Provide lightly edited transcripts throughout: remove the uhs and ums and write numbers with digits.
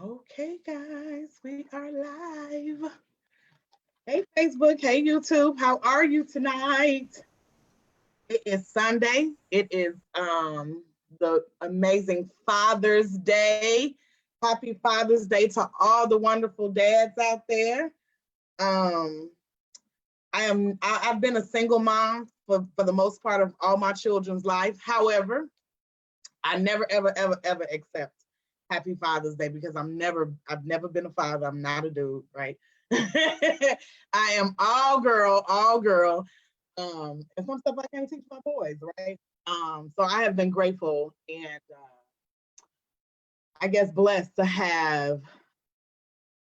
Okay, guys, we are live. Hey, Facebook. Hey, YouTube. How are you tonight? It is Sunday. It is the amazing Father's Day. Happy Father's Day to all the wonderful dads out there. Um, I've been a single mom for the most part of all my children's life. However, I never ever accept Happy Father's Day because I've never been a father. I'm not a dude, right? I am all girl, all girl. And some stuff I can't teach my boys, right? So I have been grateful and I guess blessed to have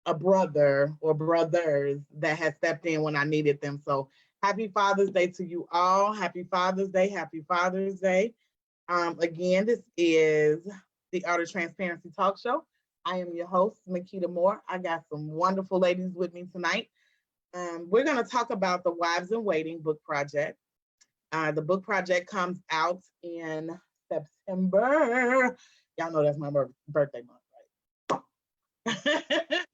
a brother or brothers that has stepped in when I needed them. So happy Father's Day to you all. Happy Father's Day. Happy Father's Day. Again, this is the Art of Transparency Talk Show. I am your host, Makita Moore. I got some wonderful ladies with me tonight. We're going to talk about the Wives in Waiting book project. The book project comes out in September. Y'all know that's my birthday month, right?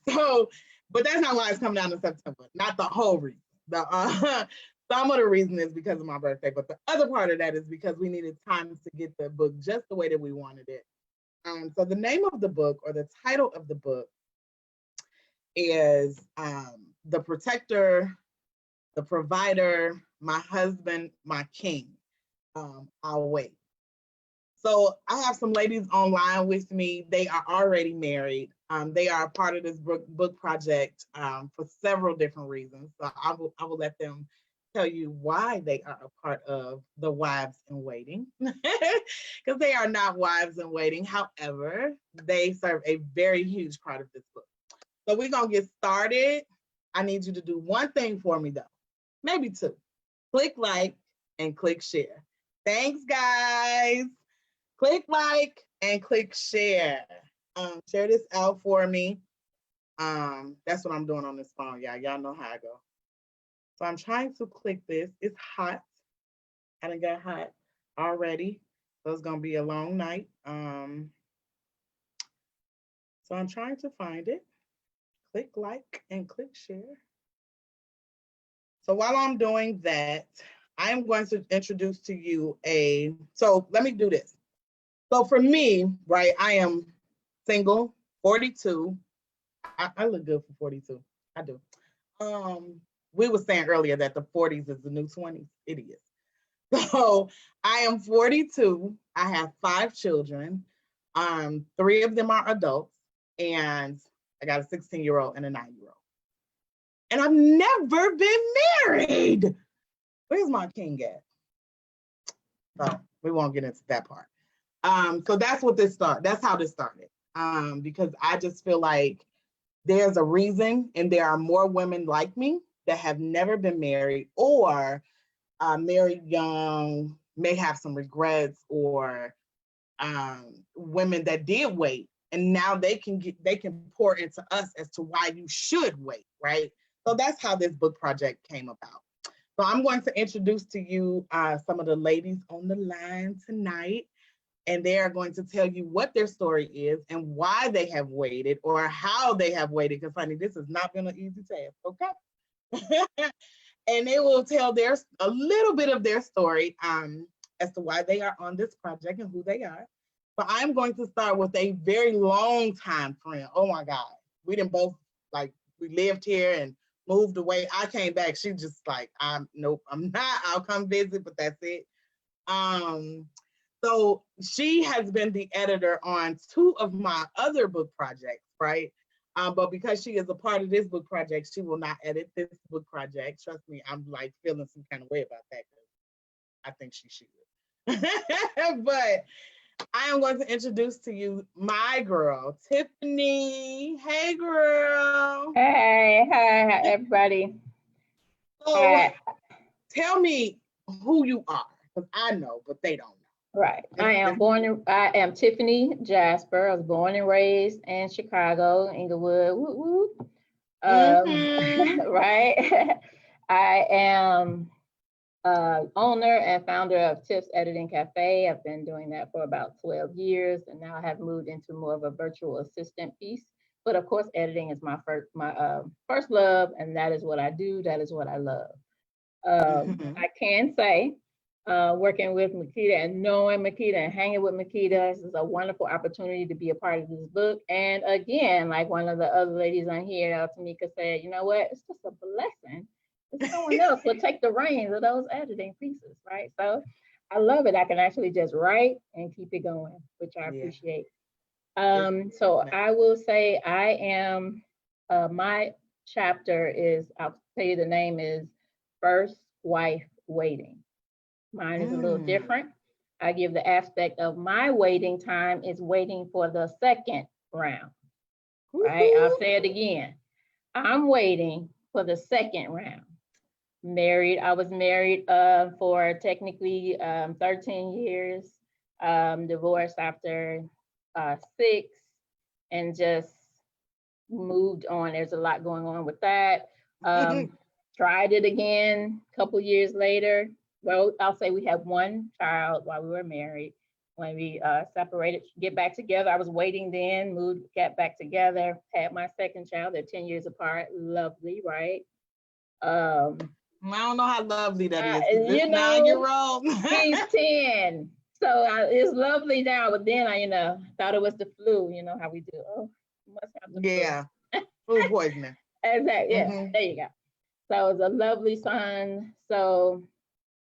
So, but that's not why it's coming out in September. Not the whole reason. Some of the reason is because of my birthday, but the other part of that is because we needed time to get the book just the way that we wanted it. So the name of the book or the title of the book is The Protector, the Provider, My Husband, My King. I'll wait. So I have some ladies online with me. They are already married. They are a part of this book project for several different reasons. So I will let them tell you why they are a part of the Wives in Waiting, because they are not wives in waiting. However, they serve a very huge part of this book. So we're going to get started. I need you to do one thing for me, though. Maybe two. Click like and click share. Thanks, guys. Click like and click share. Share this out for me. That's what I'm doing on this phone, y'all. Y'all know how I go. So I'm trying to click this. It's hot. I done got hot already. So it's gonna be a long night. So I'm trying to find it. Click like and click share. So while I'm doing that, I am going to introduce to you so let me do this. So for me, right, I am single, 42. I look good for 42. I do. We were saying earlier that the 40s is the new 20s. It is. So I am 42. I have 5 children. 3 of them are adults, and I got a 16-year-old and a 9-year-old. And I've never been married. Where's my king at? So we won't get into that part. So that's what this started. That's how this started. Because I just feel like there's a reason, and there are more women like me that have never been married or married young, may have some regrets, or women that did wait, and now they can pour into us as to why you should wait, right? So that's how this book project came about. So I'm going to introduce to you some of the ladies on the line tonight, and they are going to tell you what their story is and why they have waited or how they have waited, because honey, this has not been an easy task, okay? And they will tell a little bit of their story as to why they are on this project and who they are. But I'm going to start with a very long time friend. Oh my God. We didn't both, we lived here and moved away. I came back. She just like, nope, I'm not. I'll come visit, but that's it. So she has been the editor on 2 of my other book projects, right? But because she is a part of this book project, she will not edit this book project. Trust me, I'm like feeling some kind of way about that because I think she should. But I am going to introduce to you my girl, Tiffany. Hey, girl. Hey, everybody. So tell me who you are, because I know, but they don't know. Right. I am Tiffany Jasper. I was born and raised in Chicago, Inglewood. Woo woo. Right. I am owner and founder of Tips Editing Cafe. I've been doing that for about 12 years, and now I have moved into more of a virtual assistant piece. But of course, editing is my first love, and that is what I do. That is what I love. I can say, working with Makita and knowing Makita and hanging with Makita, this is a wonderful opportunity to be a part of this book. And again, like one of the other ladies on here, Tamika said, you know what? It's just a blessing. Someone else will take the reins of those editing pieces, right? So I love it. I can actually just write and keep it going, which I appreciate. So I will say I am, my chapter is, I'll tell you the name is First Wife Waiting. Mine is a little different. I give the aspect of my waiting time is waiting for the second round, right? I'll say it again. I'm waiting for the second round. I was married for technically 13 years, divorced after 6, and just moved on. There's a lot going on with that. Tried it again a couple years later. Well, I'll say we had one child while we were married. When we separated, get back together, I was waiting then, moved, got back together, had my second child. They're 10 years apart. Lovely, right? I don't know how lovely that is. You know, 9-year-old. He's 10. So it's lovely now, but then I, thought it was the flu. You know how we do. Oh, you must have the flu. Food poisoning. Exactly. Yeah, there you go. So it was a lovely son. So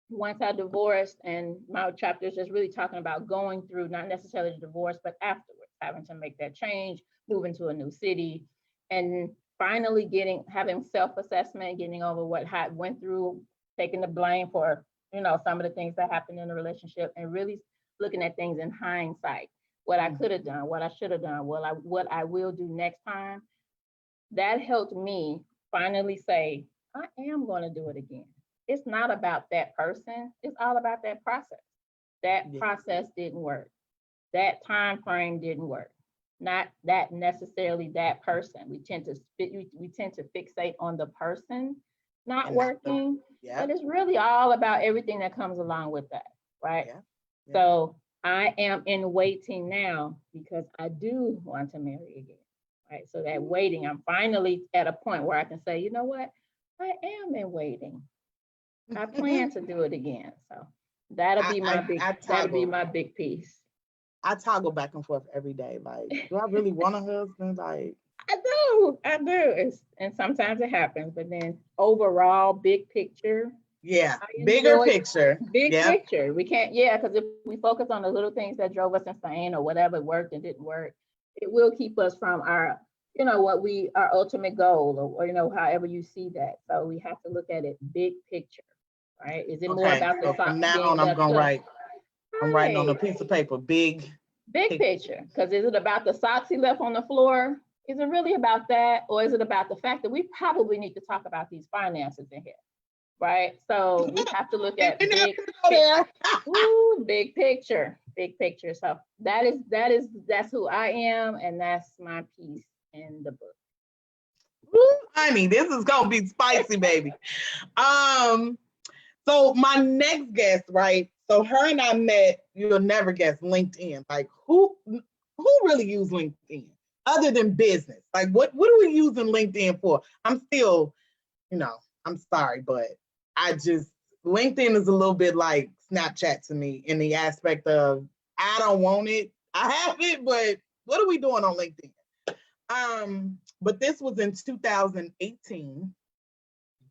once I divorced, and my chapter is just really talking about going through, not necessarily the divorce, but afterwards, having to make that change, moving to a new city, and finally having self-assessment, getting over what I went through, taking the blame for, some of the things that happened in the relationship, and really looking at things in hindsight, what I could have done, what I should have done, what I will do next time. That helped me finally say, I am going to do it again. It's not about that person. It's all about that process. That process didn't work. That time frame didn't work. Not that necessarily that person. We tend to fixate on the person not working, but it's really all about everything that comes along with that, right? So I am in waiting now because I do want to marry again, right? So that waiting, I'm finally at a point where I can say, you know what? I am in waiting. I plan to do it again. So that'll be my big piece. I toggle back and forth every day. Like, do I really want a husband? Like, I do. And sometimes it happens, but then overall, big picture. Bigger picture. Big picture. We can't, because if we focus on the little things that drove us insane or whatever worked and didn't work, it will keep us from our, our ultimate goal, or however you see that. So we have to look at it big picture, right? Is it more about the from now on, I'm gonna write. I'm writing on a piece of paper, big picture. Because is it about the socks he left on the floor? Is it really about that? Or is it about the fact that we probably need to talk about these finances in here, right? So we have to look at big picture. So that's who I am, and that's my piece in the book. Honey, this is gonna be spicy, baby. So my next guest, right? So her and I met, you'll never guess, LinkedIn. Like, who really use LinkedIn other than business? Like, what are we using LinkedIn for? I'm still, I'm sorry, but LinkedIn is a little bit like Snapchat to me in the aspect of, I don't want it. I have it, but what are we doing on LinkedIn? But this was in 2018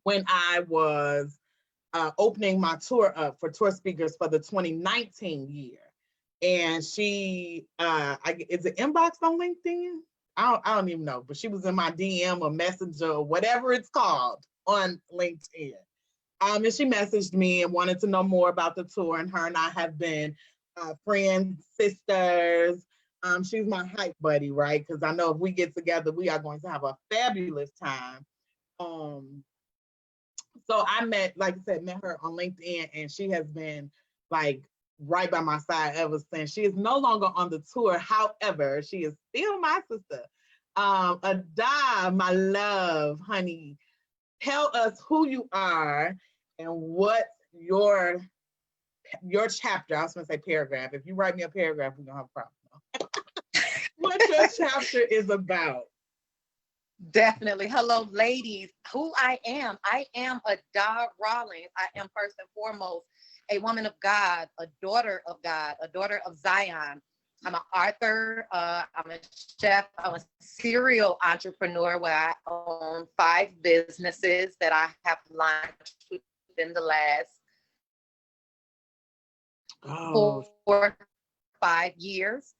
when I was opening my tour up for tour speakers for the 2019 year. And she, is it inbox on LinkedIn? I don't even know, but she was in my DM or Messenger or whatever it's called on LinkedIn. And she messaged me and wanted to know more about the tour. And her and I have been friends, sisters. She's my hype buddy, right? Because I know if we get together, we are going to have a fabulous time. So I met her on LinkedIn, and she has been like right by my side ever since. She is no longer on the tour. However, she is still my sister. Ada, my love, honey, tell us who you are and what's your chapter, I was gonna say paragraph. If you write me a paragraph, we're gonna have a problem. What your chapter is about. Definitely. Hello, ladies. Who I am Ada Rawlings. I am first and foremost a woman of God, a daughter of God, a daughter of Zion. I'm an author. I'm a chef. I'm a serial entrepreneur where I own 5 businesses that I have launched within the last 4-5 years.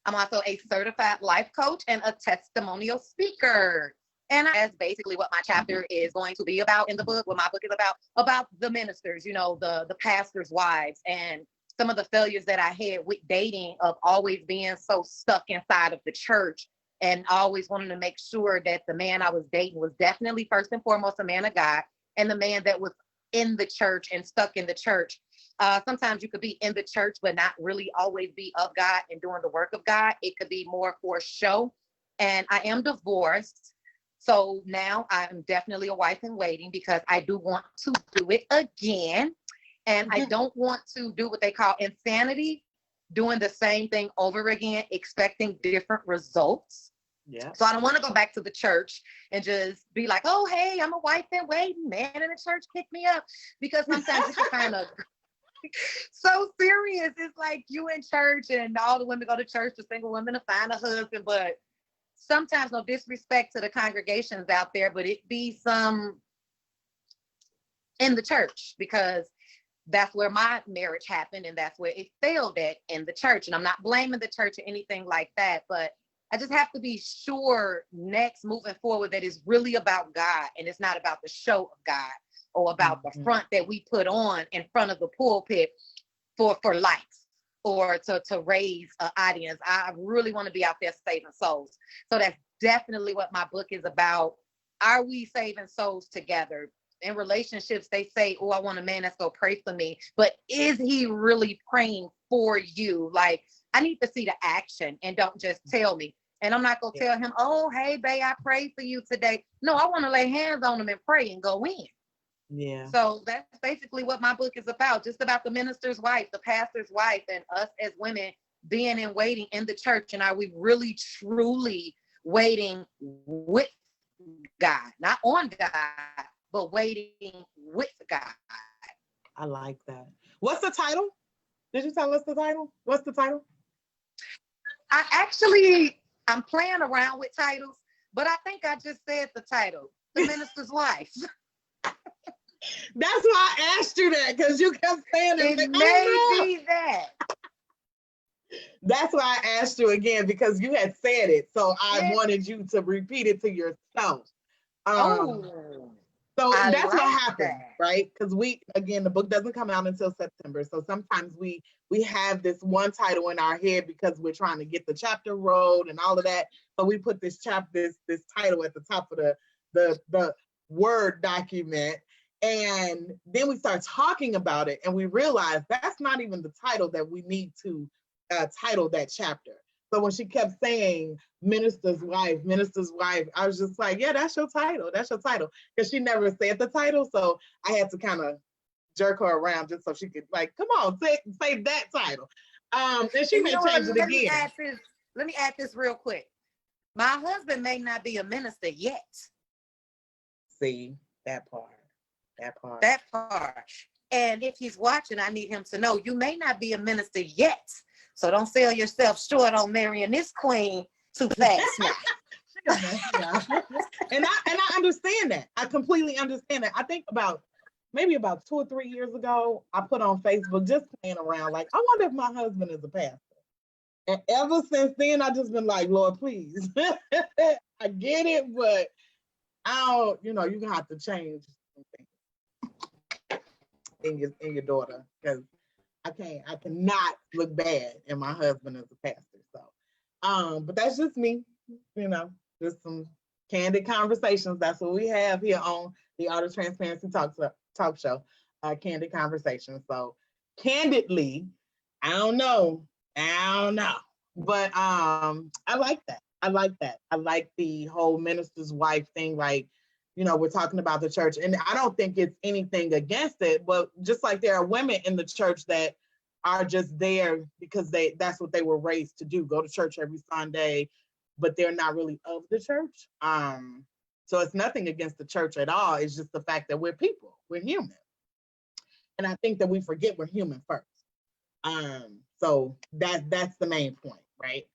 I'm also a certified life coach and a testimonial speaker. And that's basically what my chapter is going to be about in the book, what my book is about the ministers, you know, the pastors' wives, and some of the failures that I had with dating, of always being so stuck inside of the church and always wanting to make sure that the man I was dating was definitely first and foremost a man of God, and the man that was in the church and stuck in the church. Sometimes you could be in the church, but not really always be of God and doing the work of God. It could be more for show. And I am divorced. So now I'm definitely a wife in waiting, because I do want to do it again. And I don't want to do what they call insanity, doing the same thing over again, expecting different results. Yeah. So I don't want to go back to the church and just be like, oh, hey, I'm a wife in waiting, man in the church, pick me up. Because sometimes it's kind of so serious. It's like you in church and all the women go to church, the single women to find a husband. But sometimes, no disrespect to the congregations out there, but it be some in the church, because that's where my marriage happened and that's where it failed at, in the church. And I'm not blaming the church or anything like that, but I just have to be sure next moving forward that it's really about God and it's not about the show of God or about the front that we put on in front of the pulpit for likes or to raise an audience. I really want to be out there saving souls. So that's definitely what my book is about. Are we saving souls together? In relationships, they say, oh, I want a man that's going to pray for me. But is he really praying for you? Like, I need to see the action, and don't just tell me. And I'm not going to tell him, oh, hey, babe, I prayed for you today. No, I want to lay hands on him and pray and go in. Yeah. So that's basically what my book is about. Just about the minister's wife, the pastor's wife, and us as women being and waiting in the church. And are we really, truly waiting with God? Not on God, but waiting with God. I like that. What's the title? Did you tell us the title? What's the title? I'm playing around with titles, but I think I just said the title, The Minister's Wife. That's why I asked you that, because you kept saying it. It may be that. That's why I asked you again, because you had said it. So I wanted you to repeat it to yourself. So that's like what happened, right? Because the book doesn't come out until September. So sometimes we have this one title in our head because we're trying to get the chapter rolled and all of that. So we put this title at the top of the Word document. And then we start talking about it and we realize that's not even the title that we need to title that chapter. So when she kept saying minister's wife, I was just like, yeah, that's your title. That's your title. Because she never said the title. So I had to kind of jerk her around just so she could, like, come on, say that title. And she may change it again. Let me add this real quick. My husband may not be a minister yet. See, that part. And if he's watching, I need him to know you may not be a minister yet. So don't sell yourself short on marrying this queen too fast now. And I understand that. I completely understand that. I think maybe about 2 or 3 years ago, I put on Facebook, just playing around, like, I wonder if my husband is a pastor. And ever since then, I've just been like, Lord, please. I get it, but you're gonna have to change something in your daughter, because I cannot look bad and my husband is a pastor. So but that's just me, just some candid conversations. That's what we have here on the Art of Transparency Talk Show, candid conversations. So candidly, I don't know, but I like that. I like the whole minister's wife thing. Like, we're talking about the church, and I don't think it's anything against it, but just like there are women in the church that are just there because that's what they were raised to do, go to church every Sunday, but they're not really of the church. So it's nothing against the church at all. It's just the fact that we're people, we're human. And I think that we forget we're human first. So that's the main point, right?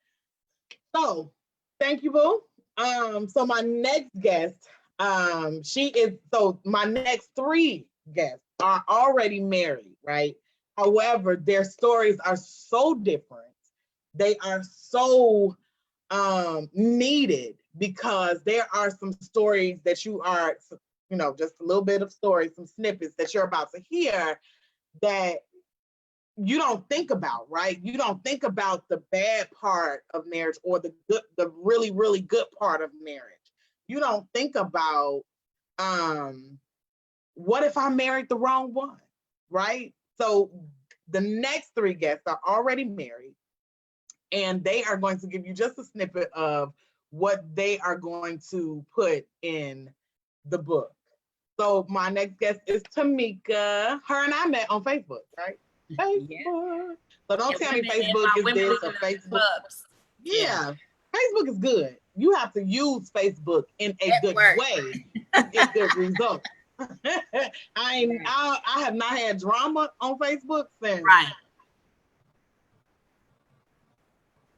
So thank you, Boo. So my next guest, my next three guests are already married, right? However, their stories are so different. They are so needed, because there are some stories that you are, just a little bit of stories, some snippets that you're about to hear that you don't think about, right? You don't think about the bad part of marriage or the really, really good part of marriage. You don't think about, what if I married the wrong one, right? So the next three guests are already married, and they are going to give you just a snippet of what they are going to put in the book. So my next guest is Tamika. Her and I met on Facebook, right? Facebook. Yeah. So don't tell me Facebook is this or Facebook. Yeah, Facebook is good. You have to use Facebook in a good way to get good results. I have not had drama on Facebook since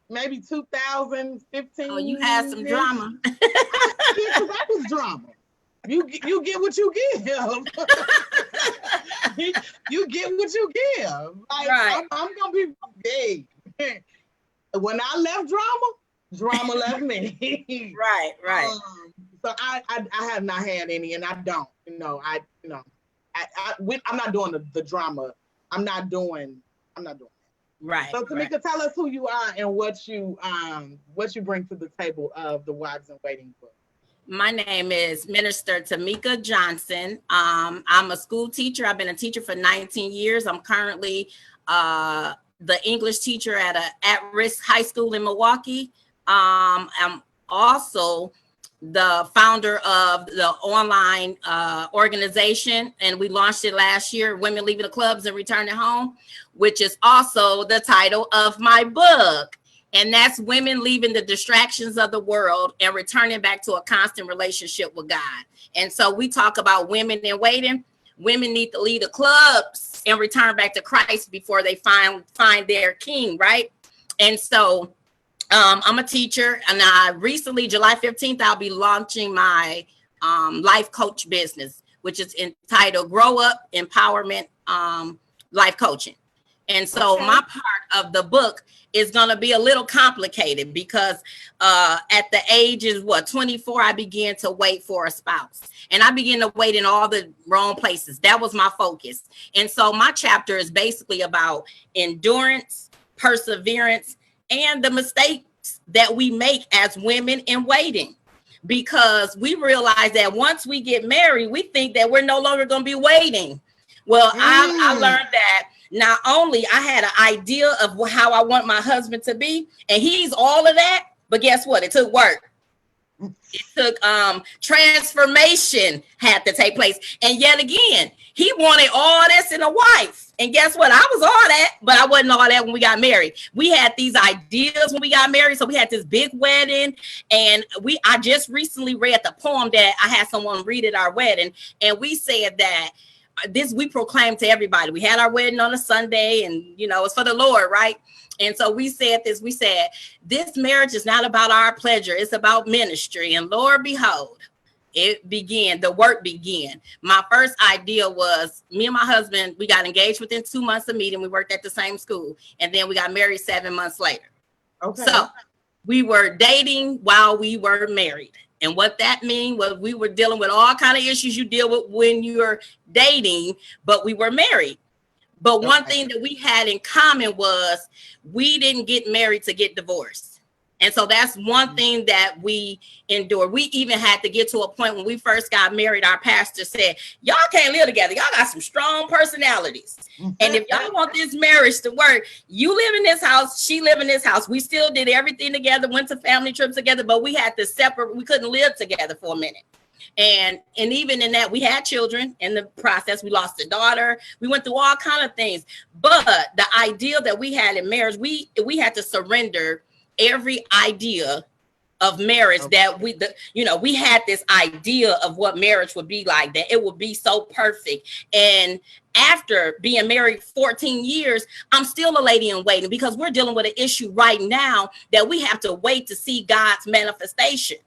maybe 2015. Oh, you had some drama. Because that was drama. You get what you give. You get what you give. Like, I'm gonna be big. When I left drama left me. Right. So I have not had any, and I don't. I'm not doing the drama. I'm not doing that. Right. So Tamika, tell us who you are and what you bring to the table of the Wives in Waiting book. My name is Minister Tamika Johnson. I'm a school teacher. I've been a teacher for 19 years. I'm currently the English teacher at a at-risk high school in Milwaukee. I'm also the founder of the online organization, and we launched it last year, Women Leaving the Clubs and Returning Home, which is also the title of my book. And that's Women Leaving the Distractions of the World and Returning Back to a Constant Relationship with God. And so we talk about women in waiting. Women need to leave the clubs and return back to Christ before they find their king, right? And so I'm a teacher, and I recently, July 15th, I'll be launching my life coach business, which is entitled Grow Up Empowerment Life Coaching. And so my part of the book is going to be a little complicated because at the age is 24, I began to wait for a spouse, and I began to wait in all the wrong places. That was my focus. And so my chapter is basically about endurance, perseverance, and the mistakes that we make as women in waiting, because we realize that once we get married, we think that we're no longer going to be waiting. Well, I learned that not only I had an idea of how I want my husband to be, and he's all of that, but guess what? It took work. It took transformation had to take place. And yet again, he wanted all this in a wife. And guess what? I was all that, but I wasn't all that when we got married. We had these ideas when we got married. So we had this big wedding, and I just recently read the poem that I had someone read at our wedding. And we said that we proclaimed to everybody. We had our wedding on a Sunday, and it's for the Lord, right? And so we said this marriage is not about our pleasure, it's about ministry. And Lord, behold, the work began. My first idea was, me and my husband, we got engaged within 2 months of meeting. We worked at the same school, and then we got married 7 months later. Okay. So we were dating while we were married. And what that means was we were dealing with all kinds of issues you deal with when you're dating, but we were married. But one thing that we had in common was we didn't get married to get divorced. And so that's one thing that we endured. We even had to get to a point when we first got married, our pastor said, y'all can't live together. Y'all got some strong personalities. And if y'all want this marriage to work, you live in this house, she live in this house. We still did everything together, went to family trips together, but we had to separate. We couldn't live together for a minute. And even in that, we had children in the process. We lost a daughter. We went through all kind of things. But the idea that we had in marriage, we had to surrender every idea of marriage that we had this idea of what marriage would be like, that it would be so perfect. And after being married 14 years, I'm still a lady in waiting, because we're dealing with an issue right now that we have to wait to see God's manifestation.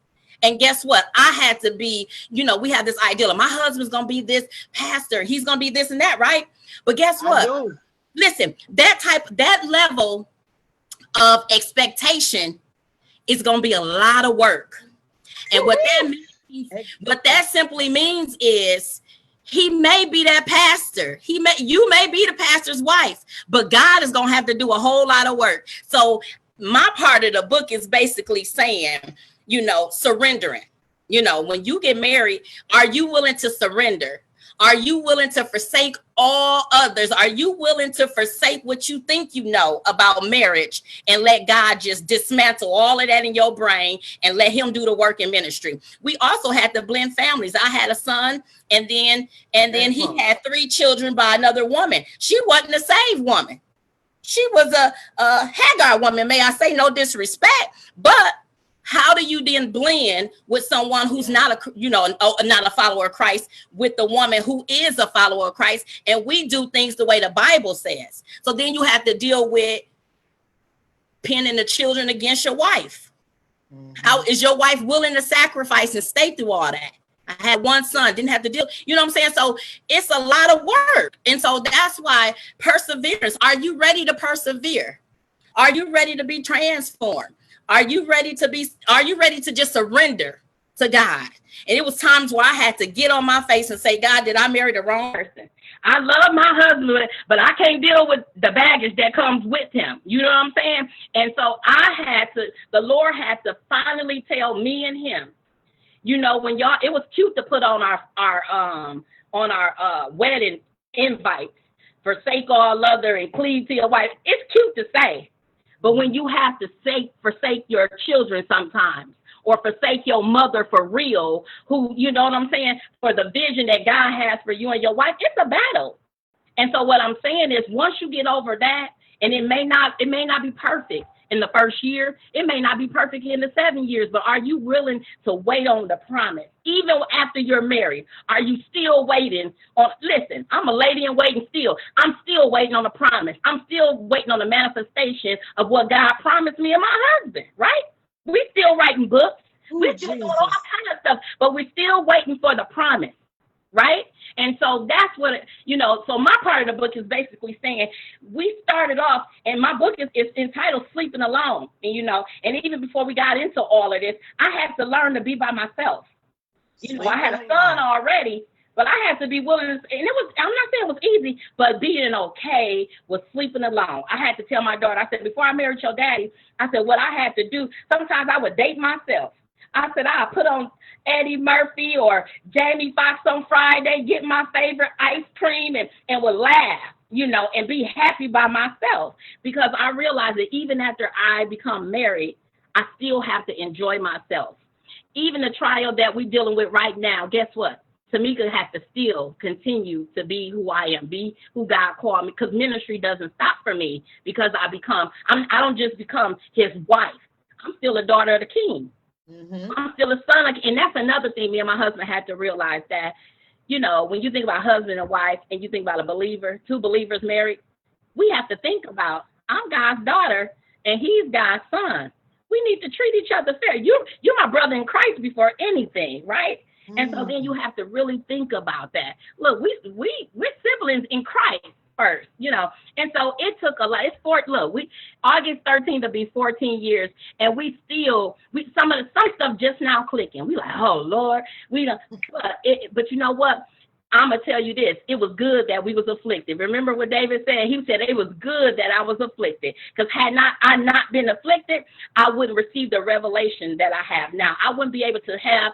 And guess what? I had to be, we have this ideal of my husband's going to be this pastor. He's going to be this and that, right? But guess what? Listen, that level of expectation is going to be a lot of work. And what that simply means is he may be that pastor. You may be the pastor's wife, but God is going to have to do a whole lot of work. So my part of the book is basically saying, surrendering. When you get married, are you willing to surrender? Are you willing to forsake all others? Are you willing to forsake what you think you know about marriage and let God just dismantle all of that in your brain and let him do the work in ministry? We also had to blend families. I had a son, and then he had 3 children by another woman. She wasn't a saved woman. She was a Hagar woman, may I say, no disrespect, but how do you then blend with someone who's not a follower of Christ with the woman who is a follower of Christ? And we do things the way the Bible says. So then you have to deal with pinning the children against your wife. Mm-hmm. How is your wife willing to sacrifice and stay through all that? I had one son, didn't have to deal, you know what I'm saying? So it's a lot of work. And so that's why perseverance. Are you ready to persevere? Are you ready to be transformed? Are you ready to just surrender to God? And it was times where I had to get on my face and say, God, did I marry the wrong person? I love my husband, but I can't deal with the baggage that comes with him. You know what I'm saying? And so the Lord had to finally tell me and him, when it was cute to put on our wedding invite, forsake all other and cleave to your wife. It's cute to say. But when you have to forsake your children sometimes, or forsake your mother for real, who, you know what I'm saying, for the vision that God has for you and your wife, it's a battle. And so what I'm saying is, once you get over that, and it may not be perfect in the first year, it may not be perfect in the 7 years, but are you willing to wait on the promise? Even after you're married, are you still waiting on, listen, I'm a lady in waiting still. I'm still waiting on the promise. I'm still waiting on the manifestation of what God promised me and my husband, right? We still writing books. We're still doing all kinds of stuff, but we're still waiting for the promise, right? And so that's what, so my part of the book is basically saying, we started off, and my book is entitled Sleeping Alone. And even before we got into all of this, I had to learn to be by myself. I had a son already, but I had to be willing to, and I'm not saying it was easy, but being okay with sleeping alone. I had to tell my daughter, I said, before I married your daddy, I said, what I had to do, sometimes I would date myself. I said, I'll put on Eddie Murphy or Jamie Foxx on Friday, get my favorite ice cream and would laugh, and be happy by myself, because I realized that even after I become married, I still have to enjoy myself. Even the trial that we're dealing with right now, guess what? Tamika has to still continue to be who I am, be who God called me, because ministry doesn't stop for me because I don't just become his wife. I'm still a daughter of the king. Mm-hmm. I'm still a son. And that's another thing me and my husband had to realize, that, when you think about husband and wife and you think about a believer, 2 believers married, we have to think about, I'm God's daughter and he's God's son. We need to treat each other fair. You're my brother in Christ before anything, right? Mm-hmm. And so then you have to really think about that. Look, we're siblings in Christ first, and so it took a lot. August 13th will be 14 years, and some stuff just now clicking. We like, oh Lord, but you know what? I'm gonna tell you this: it was good that we was afflicted. Remember what David said? He said it was good that I was afflicted, because had I not been afflicted, I wouldn't receive the revelation that I have now. I wouldn't be able to have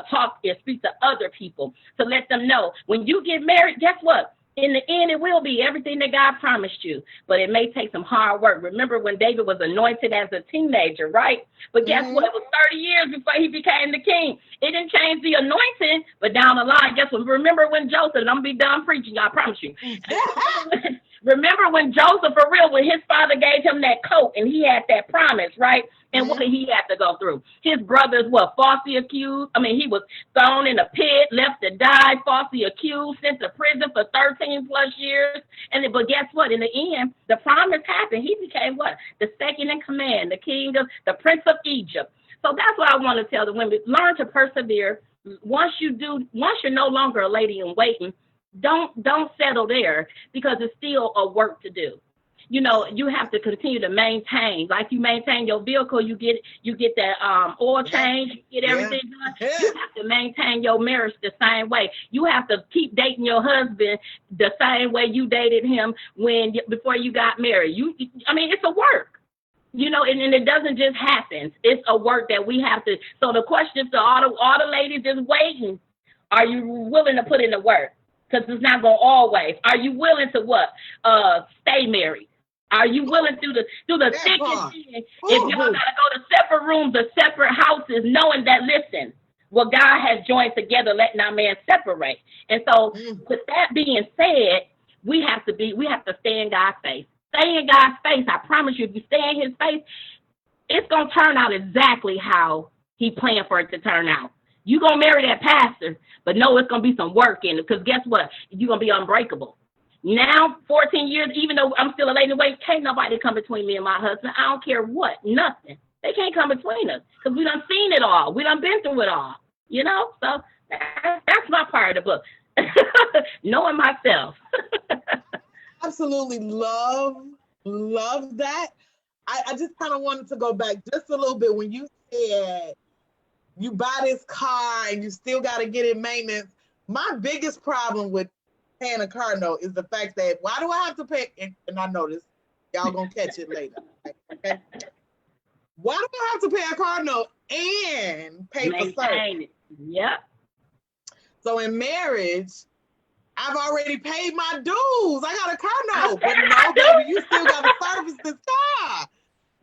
talk and speak to other people to let them know, when you get married, guess what? In the end, it will be everything that God promised you, but it may take some hard work. Remember when David was anointed as a teenager, right? But guess what? It was 30 years before he became the king. It didn't change the anointing, but down the line, guess what? Remember when Joseph, and I'm going to be done preaching, I promise you. Remember when Joseph, for real, when his father gave him that coat and he had that promise, right? And what did he have to go through? His brothers were falsely accused. I mean, he was thrown in a pit, left to die, falsely accused, sent to prison for 13 plus years. But guess what? In the end, the promise happened. He became what? The second in command, the king of, the prince of Egypt. So that's what I want to tell the women. Learn to persevere. Once you're no longer a lady in waiting, don't settle there, because it's still a work to do. You know, you have to continue to maintain. Like you maintain your vehicle, you get that oil change, you get everything done. You have to maintain your marriage the same way. You have to keep dating your husband the same way you dated him before you got married. It's a work. You know, and it doesn't just happen. It's a work that we have to. So the question to all the ladies just waiting: are you willing to put in the work? Because it's not going to always. Are you willing to what? Stay married? Are you willing through the thick and thin? If y'all gotta go to separate rooms or separate houses, knowing that, listen, what God has joined together, let not man separate. And so, with that being said, we have to stay in God's face. Stay in God's face. I promise you, if you stay in His face, it's gonna turn out exactly how He planned for it to turn out. You're gonna marry that pastor, but no, it's gonna be some work in it. Because guess what? You're gonna be unbreakable. Now, 14 years, even though I'm still a lady in wait, can't nobody come between me and my husband. I don't care what, nothing. They can't come between us because we done seen it all. We done been through it all, you know? So that's my part of the book, knowing myself. Absolutely love that. I just kind of wanted to go back just a little bit when you said you buy this car and you still got to get it maintenance. My biggest problem with paying a car note is the fact that why do I have to pay? And I know this, y'all gonna catch it later. Okay? Why do I have to pay a car note and pay for service? Yep. So in marriage, I've already paid my dues. I got a car note, but no, baby, you still got to service this car.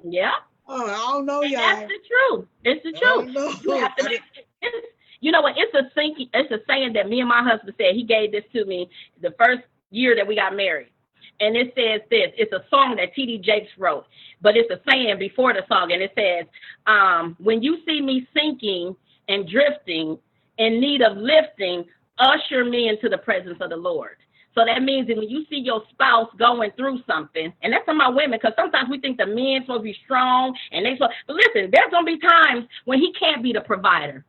Yeah. Oh, I don't know, y'all. That's the truth. It's the truth. You have to you know what? It's a saying that me and my husband said. He gave this to me the first year that we got married. And it says this. It's a song that T.D. Jakes wrote, but it's a saying before the song. And it says, when you see me sinking and drifting in need of lifting, usher me into the presence of the Lord. So that means that when you see your spouse going through something, and that's on my women, because sometimes we think the men's supposed to be strong, but listen, there's going to be times when he can't be the provider.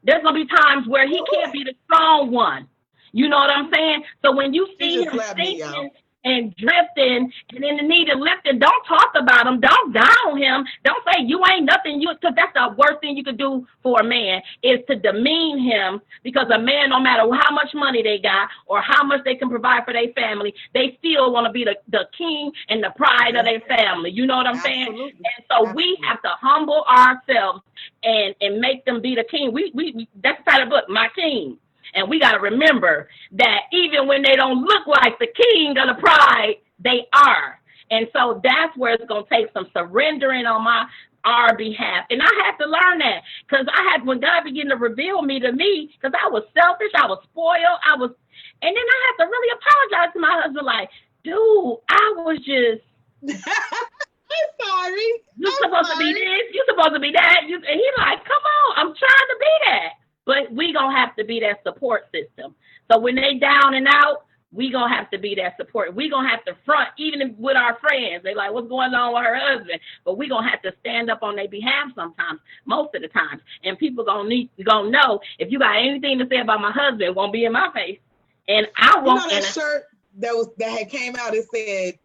There's going to be times where he can't be the strong one. You know what I'm saying? So when you see him sinking and drifting and in the need of lifting, don't talk about him. Don't down him. Don't say you ain't nothing. Because that's the worst thing you could do for a man is to demean him, because a man, no matter how much money they got or how much they can provide for their family, they still want to be the king and the pride of their family. You know what I'm saying? And so we have to humble ourselves and make them be the king. We that's the title of the book, My King. And we got to remember that even when they don't look like the king of the pride, they are. And so that's where it's going to take some surrendering on our behalf. And I had to learn that because when God began to reveal me to me, because I was selfish, I was spoiled, and then I had to really apologize to my husband, like, dude, I was just. I'm sorry. You're supposed to be this, you're supposed to be that. And he's like, come on, I'm trying to be that. But we going to have to be that support system. So when they down and out, we going to have to be that support. We going to have to front, even with our friends. They like, what's going on with her husband? But we going to have to stand up on their behalf sometimes, most of the times. And people going to know, if you got anything to say about my husband, it won't be in my face. And I won't. You know that shirt that had came out, it said,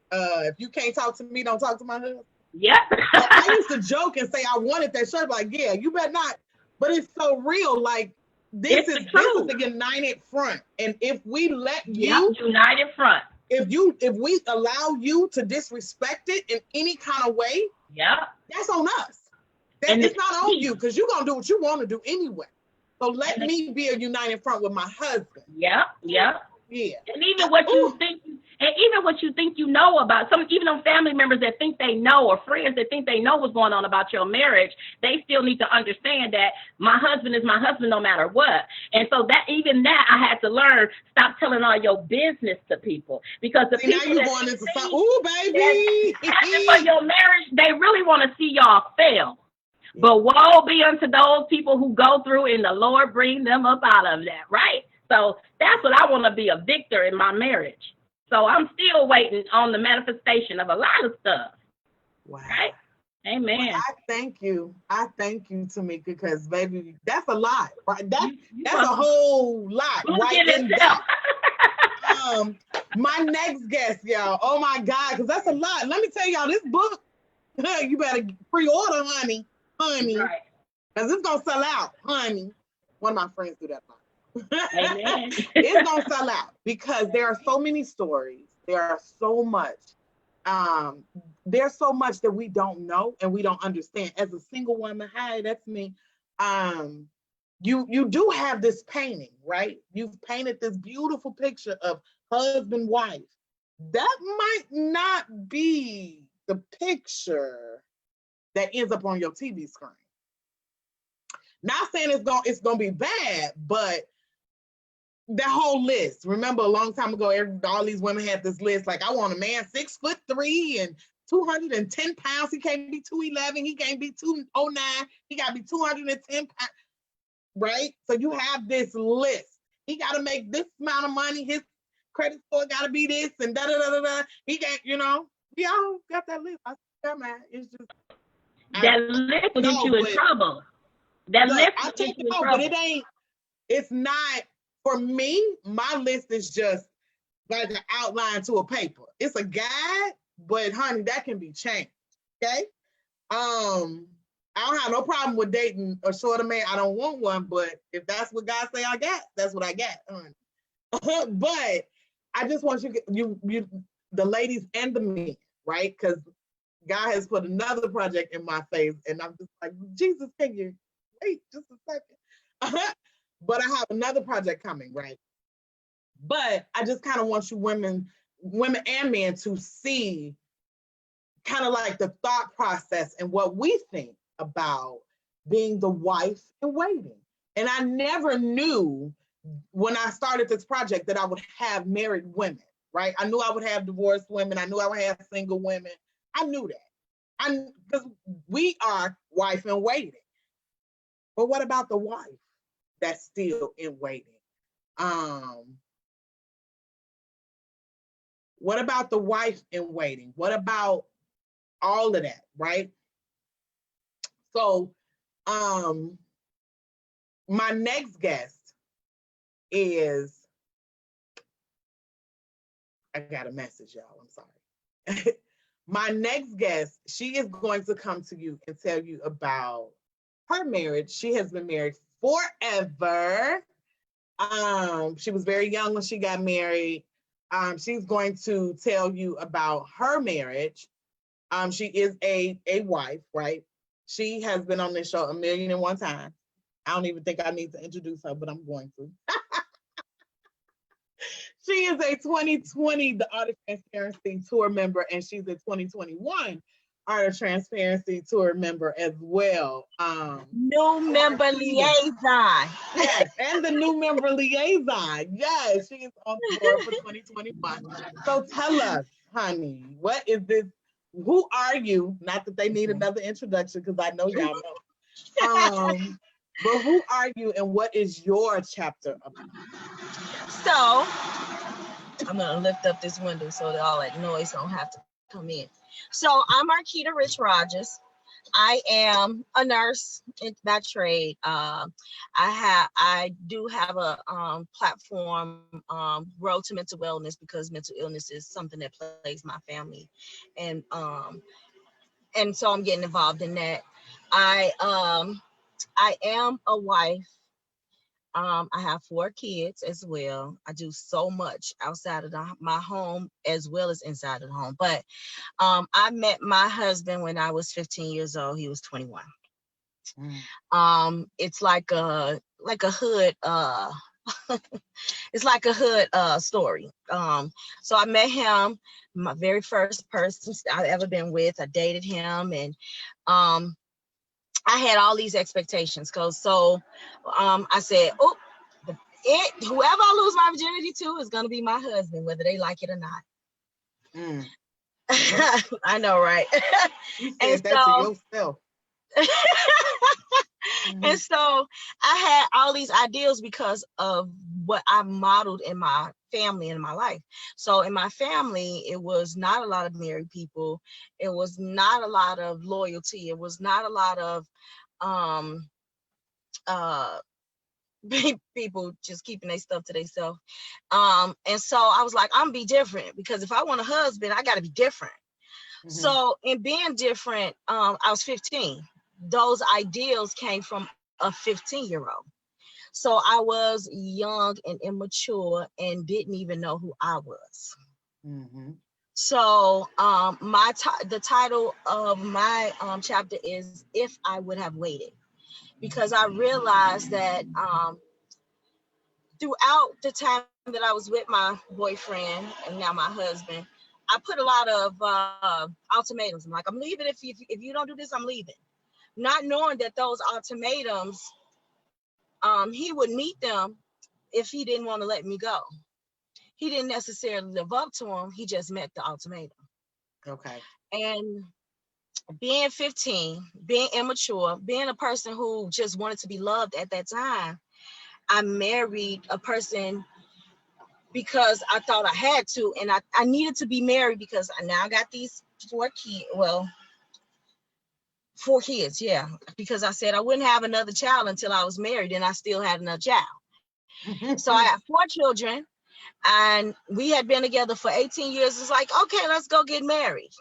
if you can't talk to me, don't talk to my husband? Yep. I used to joke and say I wanted that shirt. Like, yeah, you better not. But it's so real. Like, this is the united front. And if we let you united front, if we allow you to disrespect it in any kind of way, that's on us. It's not on you, because you're gonna do what you want to do anyway. So let me be a united front with my husband. Yeah. And even what you think, and even what you think you know about some, even them family members that think they know, or friends that think they know what's going on about your marriage, they still need to understand that my husband is my husband no matter what. And so that, even that, I had to learn, stop telling all your business to people, because the See, now people you that going you into think something. Ooh, baby. that's asking for your marriage, they really want to see y'all fail. But woe be unto those people who go through, and the Lord bring them up out of that, right? So that's what I want to be, a victor in my marriage. So I'm still waiting on the manifestation of a lot of stuff. Wow. Right? Amen. Well, I thank you, Tamika, because baby, that's a lot, right? That's a whole lot, right? In that. My next guest, y'all. Oh my God, because that's a lot. Let me tell y'all, this book, you better pre-order, honey, Right. because it's gonna sell out, honey. One of my friends do that. Amen. It's gonna sell out because there are so many stories. There's so much that we don't know and we don't understand. As a single woman, hi, that's me. You do have this painting, right? You've painted this beautiful picture of husband, wife. That might not be the picture that ends up on your TV screen. Not saying it's gonna be bad, but that whole list. Remember, a long time ago, all these women had this list. Like, I want a man 6'3" and 210 pounds. He can't be 211. He can't be 209. He got to be 210 pounds. Right? So you have this list. He got to make this amount of money. His credit score got to be this and da da da da da. He got, we all got that list. I said, man, it's just that list will get you in trouble. That list will get you in trouble. But it's not, for me, my list is just like an outline to a paper. It's a guide, but honey, that can be changed. Okay? I don't have no problem with dating a shorter man. I don't want one, but if that's what God say I got, that's what I got. But I just want you, the ladies and the men, right? Because God has put another project in my face, and I'm just like, Jesus, can you wait just a second? But I have another project coming, right? But I just kind of want you women and men to see kind of like the thought process and what we think about being the wife in waiting. And I never knew when I started this project that I would have married women, right? I knew I would have divorced women. I knew I would have single women. I knew that. Because we are wife in waiting. But what about the wife that's still in waiting? What about the wife in waiting? What about all of that, right? So, my next guest is, I got a message, y'all, I'm sorry. My next guest, she is going to come to you and tell you about her marriage. She has been married forever. She was very young when she got married. She's going to tell you about her marriage. She is a wife, right? She has been on this show 1,000,001 times. I don't even think I need to introduce her, but I'm going to. She is a 2020 The Art of Transparency Tour member, and she's a 2021 Art of Transparency Tour member as well. New member liaison. Yes, and the new member liaison. Yes, she is on board for 2021. So tell us, honey, what is this? Who are you? Not that they need another introduction, because I know y'all know. But who are you, and what is your chapter about? So I'm gonna lift up this window so that all that noise don't have to come in. So I'm Marquita Rich Rogers. I am a nurse by trade. I do have a platform, Road to Mental Wellness, because mental illness is something that plagues my family, and so I'm getting involved in that. I am a wife. I have 4 kids as well. I do so much outside of my home as well as inside of the home. But I met my husband when I was 15 years old. He was 21. It's like a hood it's like a hood story. So I met him, my very first person I've ever been with. I dated him, and I had all these expectations. I said, oh, whoever I lose my virginity to is gonna be my husband, whether they like it or not. Mm. I know, right? You And said that to yourself. And so I had all these ideals because of what I modeled in my family and my life. So in my family, it was not a lot of married people. It was not a lot of loyalty. It was not a lot of people just keeping their stuff to themselves. And so I was like, I'm gonna be different, because if I want a husband, I gotta be different. So in being different, I was 15. Those ideals came from a 15-year-old. So I was young and immature and didn't even know who I was. So the title of my chapter is If I Would Have Waited, because I realized that throughout the time that I was with my boyfriend and now my husband, I put a lot of ultimatums. I'm like, I'm leaving if you don't do this, I'm leaving. Not knowing that those ultimatums, he would meet them if he didn't want to let me go. He didn't necessarily live up to them. He just met the ultimatum. Okay. And being 15, being immature, being a person who just wanted to be loved at that time, I married a person because I thought I had to, and I needed to be married because I now got these 4 kids, yeah, because I said I wouldn't have another child until I was married, and I still had another child. So I had 4 children, and we had been together for 18 years. It's like, okay, let's go get married.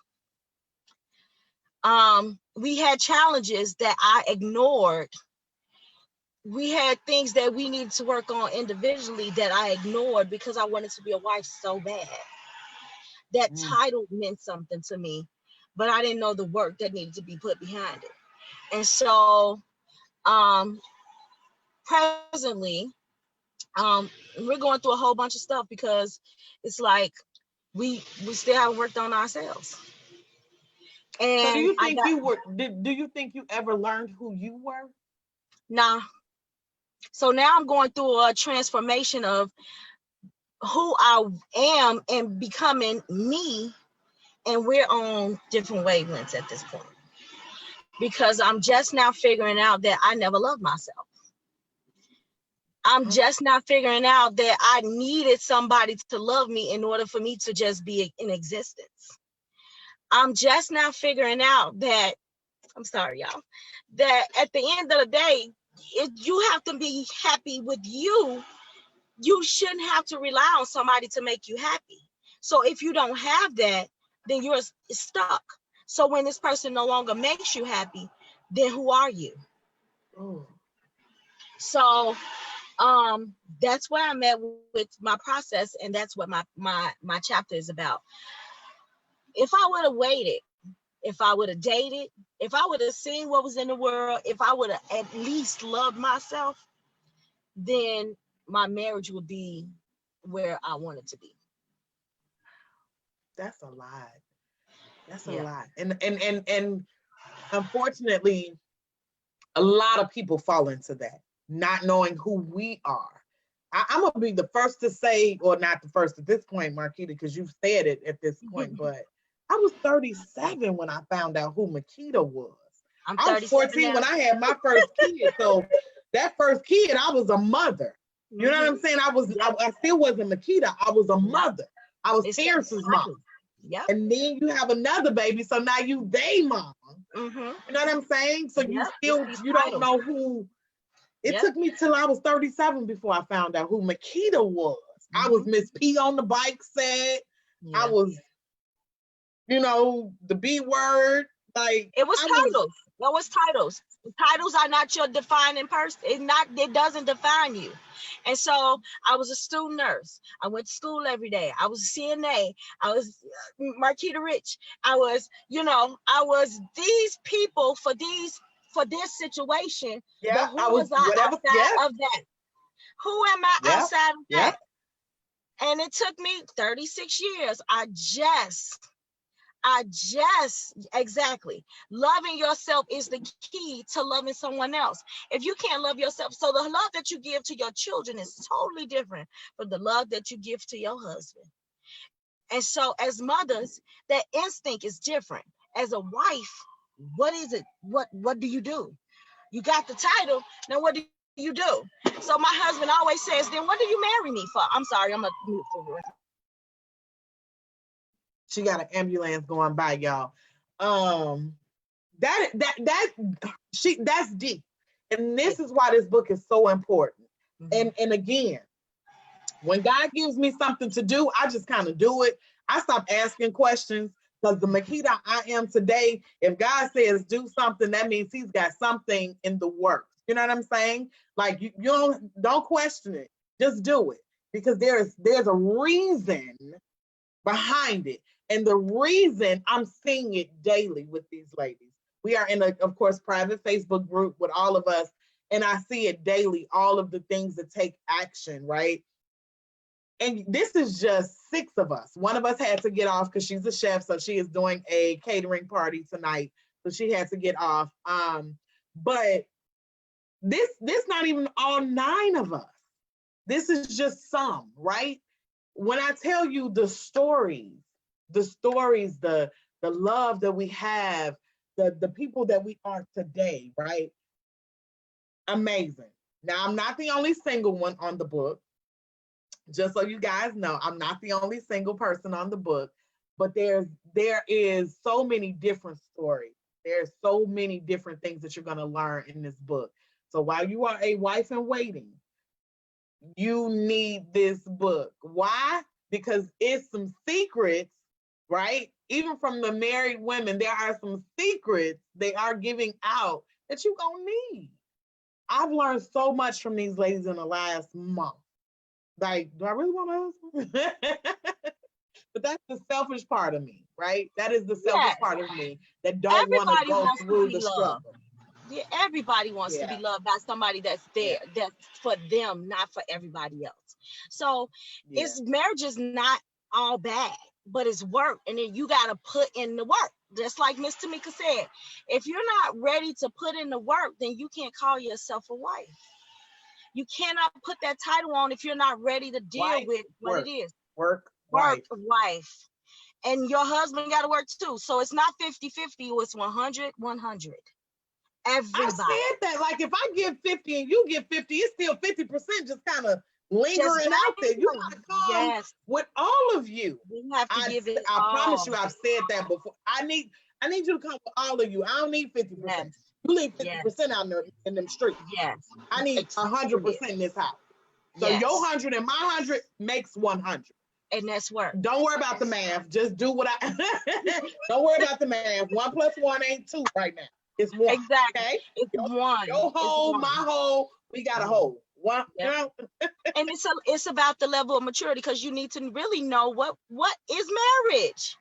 We had challenges that I ignored. We had things that we needed to work on individually that I ignored because I wanted to be a wife so bad. That title meant something to me, but I didn't know the work that needed to be put behind it. And so presently, we're going through a whole bunch of stuff because it's like we still haven't worked on ourselves. And so do you think do you think you ever learned who you were? Nah. So now I'm going through a transformation of who I am and becoming me, and we're on different wavelengths at this point. Because I'm just now figuring out that I never loved myself. I'm just now figuring out that I needed somebody to love me in order for me to just be in existence. I'm just now figuring out that, I'm sorry, y'all, that at the end of the day, if you have to be happy with you, you shouldn't have to rely on somebody to make you happy. So if you don't have that, then you're stuck. So when this person no longer makes you happy, then who are you? Oh. So that's where I'm at with my process, and that's what my chapter is about. If I would have waited, if I would have dated, if I would have seen what was in the world, if I would have at least loved myself, then my marriage would be where I want it to be. That's a lot. That's a lot. And unfortunately, a lot of people fall into that, not knowing who we are. I'm gonna be the first to say, or not the first at this point, Marquita, because you've said it at this point, but I was 37 when I found out who Makita was. I was 14 now. When I had my first kid. So that first kid, I was a mother. You know what I'm saying? I still wasn't Makita. I was a mother. I was Terrence's mom. Yep. And then you have another baby, so now you they mom. You know what I'm saying? So you don't know who. It took me till I was 37 before I found out who Makita was. I was Miss P on the bike set. I was, the B word. Like it was titles. That was titles. Titles are not your defining person. It doesn't define you. And so I was a student nurse. I went to school every day. I was a CNA. I was Marquita Rich. I was these people for this situation. Yeah, but who was I outside of that? Who am I Yep, outside of yep. that? And it took me 36 years. Exactly. Loving yourself is the key to loving someone else. If you can't love yourself, so the love that you give to your children is totally different from the love that you give to your husband. And so as mothers, that instinct is different. As a wife, what is it? What do? You got the title. Now what do you do? So my husband always says, then what do you marry me for? I'm sorry, I'm a mute for the rest. She got an ambulance going by, y'all. That's deep. And this is why this book is so important. And again, when God gives me something to do, I just kind of do it. I stop asking questions, because the Makita I am today, if God says do something, that means he's got something in the works. You know what I'm saying? Like you don't question it. Just do it. Because there's a reason behind it. And the reason I'm seeing it daily with these ladies. We are in a, of course, private Facebook group with all of us. And I see it daily, all of the things that take action, right? And this is just 6 of us. One of us had to get off because she's a chef, so she is doing a catering party tonight. So she had to get off. But this not even all 9 of us. This is just some, right? When I tell you the stories, the love that we have, the people that we are today, right? Amazing. Now, I'm not the only single one on the book. Just so you guys know, I'm not the only single person on the book, but there is so many different stories. There's so many different things that you're going to learn in this book. So while you are a wife in waiting, you need this book. Why? Because it's some secrets, right? Even from the married women, there are some secrets they are giving out that you're going to need. I've learned so much from these ladies in the last month. Like, do I really want a husband? But that's the selfish part of me, right? That is the selfish part of me that don't want to go through the struggle. Yeah, everybody wants to be loved by somebody that's there, that's for them, not for everybody else. So marriage is not all bad, but it's work. And then you got to put in the work. Just like Miss Tamika said, if you're not ready to put in the work, then you can't call yourself a wife. You cannot put that title on if you're not ready to deal with what it is. Work, wife. And your husband got to work too. So it's not 50-50, it's 100-100. Everybody. I said that, like, if I give 50 and you give 50, it's still 50% just kind of lingering out there. You got to come with all of you. We have to give it I promise you, I've said that before. I need you to come with all of you. I don't need 50%. Yes. You leave 50% out there in them streets. Yes. I need 100% in this house. So your 100 and my 100 makes 100. And that's work. Don't worry about the math. Just do what I. Don't worry about the math. 1 + 1 ain't 2 right now. It's 1. Exactly. Okay? It's 1. Your hole, my hole. We got a hole. One. Yep. And it's about the level of maturity, because you need to really know what is marriage.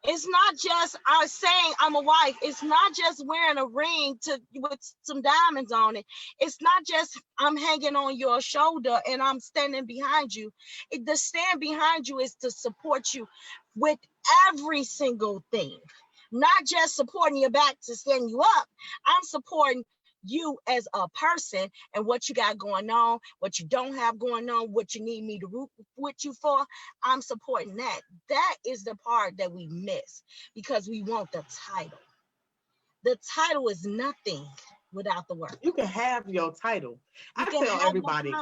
It's not just saying I'm a wife. It's not just wearing a ring with some diamonds on it. It's not just I'm hanging on your shoulder and I'm standing behind you. The stand behind you is to support you with every single thing. Not just supporting your back to stand you up. I'm supporting you as a person and what you got going on, what you don't have going on, what you need me to root with you for. I'm supporting that. That is the part that we miss, because we want the title. The title is nothing without the work. You can have your title. I tell everybody.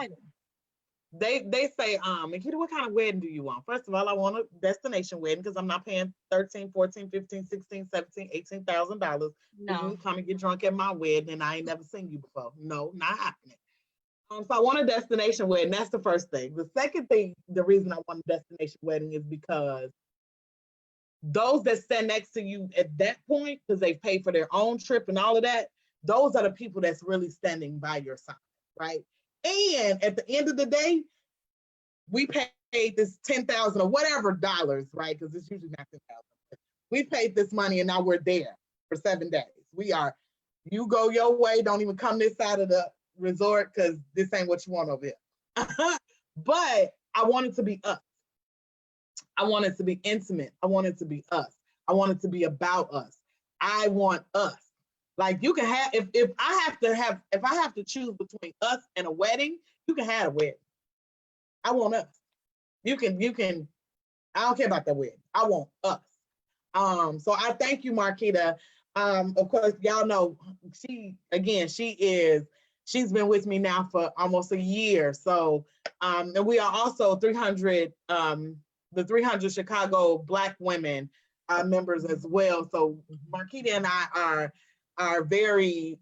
They say, Makita, what kind of wedding do you want? First of all, I want a destination wedding, because I'm not paying $13, $14, $15, $16, $17, $18,000. No. You come and get drunk at my wedding and I ain't never seen you before. No, not happening. So I want a destination wedding. That's the first thing. The second thing, the reason I want a destination wedding is because those that stand next to you at that point, because they've paid for their own trip and all of that, those are the people that's really standing by your side, right? And at the end of the day, we paid this $10,000 or whatever dollars, right? Because it's usually not $10,000. We paid this money and now we're there for 7 days. We are, you go your way, don't even come this side of the resort because this ain't what you want over here. But I want it to be us. I want it to be intimate. I want it to be us. I want it to be about us. I want us. Like you can have if I have to choose between us and a wedding, you can have a wedding. I want us. You can I don't care about that wedding. I want us. So I thank you, Marquita. Of course, y'all know she's been with me now for almost a year. So and we are also 300 the 300 Chicago Black women members as well. So Marquita and I are very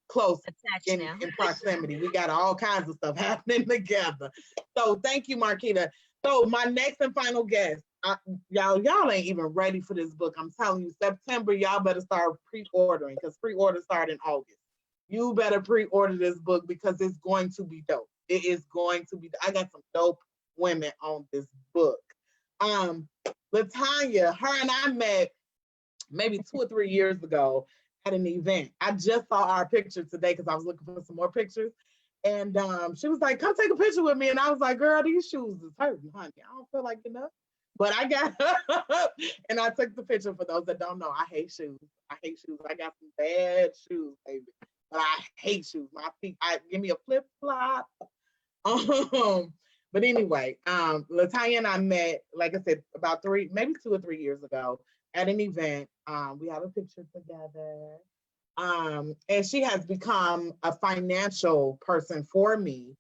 close in proximity. We got all kinds of stuff happening together. So thank you, Marquita. So my next and final guest, y'all ain't even ready for this book. I'm telling you, September, y'all better start pre-ordering because pre-order start in August. You better pre-order this book because it's going to be dope. It is going to be, I got some dope women on this book. Latanya, her and I met maybe 2 or 3 years ago at an event. I just saw our picture today because I was looking for some more pictures. And she was like, come take a picture with me. And I was like, girl, these shoes is hurting, honey. I don't feel like getting up. But I got up and I took the picture. For those that don't know, I hate shoes. I hate shoes. I got some bad shoes, baby. But I hate shoes. My feet, give me a flip flop. But anyway, Latanya and I met, like I said, about maybe 2 or 3 years ago at an event. We have a picture together. And she has become a financial person for me.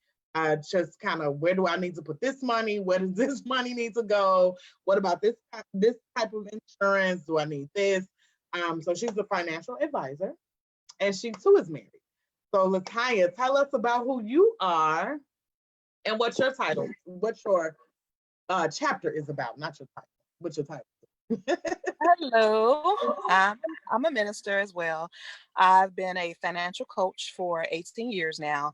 Just kind of, where do I need to put this money? Where does this money need to go? What about this type of insurance? Do I need this? So she's a financial advisor, and she too is married. So Latanya, tell us about who you are and what your title, what your chapter is about. Not your title, but your title. Hello, I'm a minister as well. I've been a financial coach for 18 years now.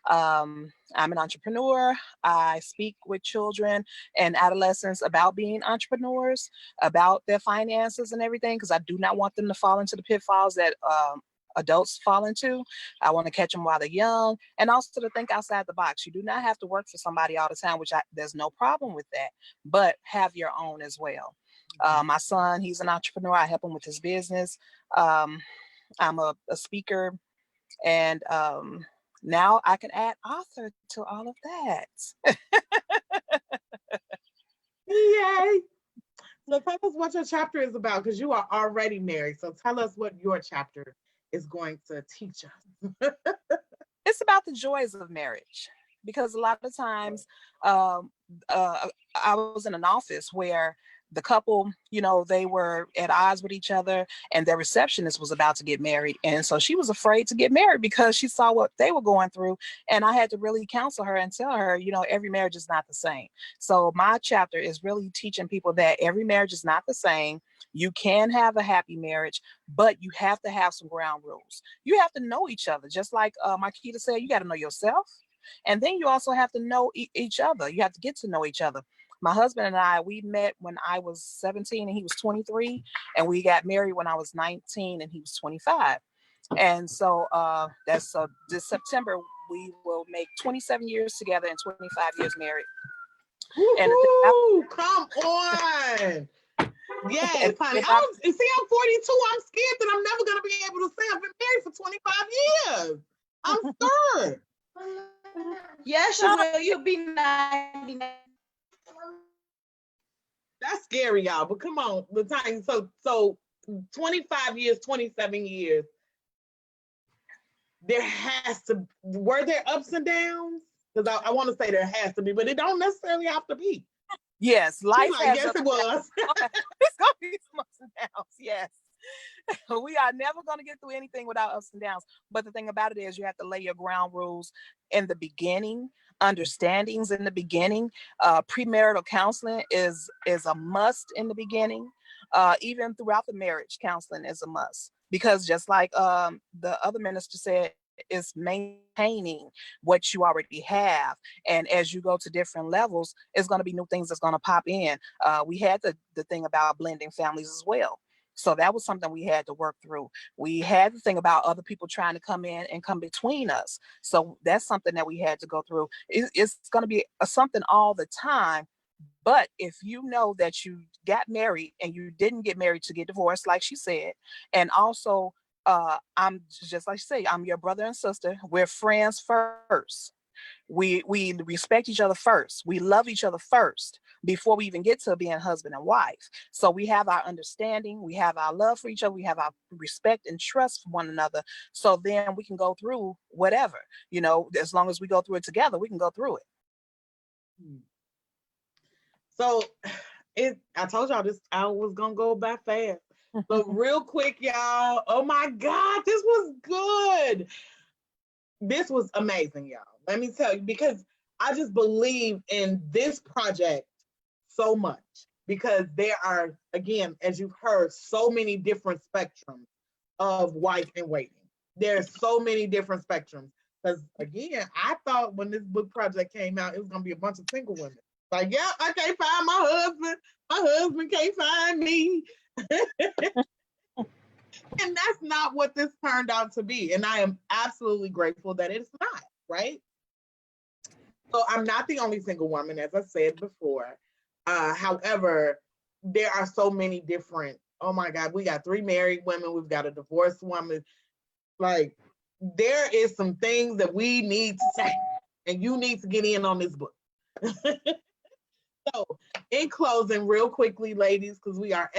I'm an entrepreneur. I speak with children and adolescents about being entrepreneurs, about their finances and everything, because I do not want them to fall into the pitfalls that adults fall into. I want to catch them while they're young, and also to think outside the box. You do not have to work for somebody all the time, there's no problem with that, but have your own as well. My son, he's an entrepreneur. I help him with his business. I'm a speaker, and now I can add author to all of that. Yay! So tell us what your chapter is about, because you are already married. So tell us what your chapter is going to teach us. It's about the joys of marriage, because a lot of times I was in an office where the couple, they were at odds with each other, and their receptionist was about to get married. And so she was afraid to get married because she saw what they were going through. And I had to really counsel her and tell her, every marriage is not the same. So my chapter is really teaching people that every marriage is not the same. You can have a happy marriage, but you have to have some ground rules. You have to know each other. Just like Marquita said, you got to know yourself. And then you also have to know each other. You have to get to know each other. My husband and I, we met when I was 17 and he was 23, and we got married when I was 19 and he was 25. And so this September, we will make 27 years together and 25 years married. Ooh, come on. Yes, honey. I'm 42. I'm scared that I'm never going to be able to say I've been married for 25 years. I'm scared. Yes, you will. You'll be 99. That's scary, y'all. But come on, the time. So 25 years, 27 years. Were there ups and downs? Because I want to say there has to be, but it don't necessarily have to be. Yes, life has. Yes, it was. It's gonna be some ups and downs. Yes. We are never going to get through anything without ups and downs. But the thing about it is you have to lay your ground rules in the beginning, understandings in the beginning. Premarital counseling is a must in the beginning. Even throughout the marriage, counseling is a must. Because just like the other minister said, is maintaining what you already have. And as you go to different levels, it's going to be new things that's going to pop in. We had the thing about blending families as well. So that was something we had to work through. We had to think about other people trying to come in and come between us. So that's something that we had to go through. It's going to be something all the time. But if you know that you got married and you didn't get married to get divorced, like she said, and also I'm just like she said, I'm your brother and sister. We're friends first. We respect each other first. We love each other first before we even get to being husband and wife. So we have our understanding, we have our love for each other, we have our respect and trust for one another. So then we can go through whatever, you know, as long as we go through it together, we can go through it. So I told y'all this hour was gonna go by fast. But real quick, y'all. Oh my God, this was good. This was amazing, y'all. Let me tell you, because I just believe in this project so much, because there are, again, as you've heard, so many different spectrums of wife in waiting. There's so many different spectrums. Because again, I thought when this book project came out, it was gonna be a bunch of single women. Like, yeah, I can't find my husband. My husband can't find me. And that's not what this turned out to be. And I am absolutely grateful that it's not, right? So I'm not the only single woman, as I said before. However, there are so many different, oh my God, we got 3 married women, we've got a divorced woman. Like, there is some things that we need to say, and you need to get in on this book. So in closing, real quickly, ladies, because we are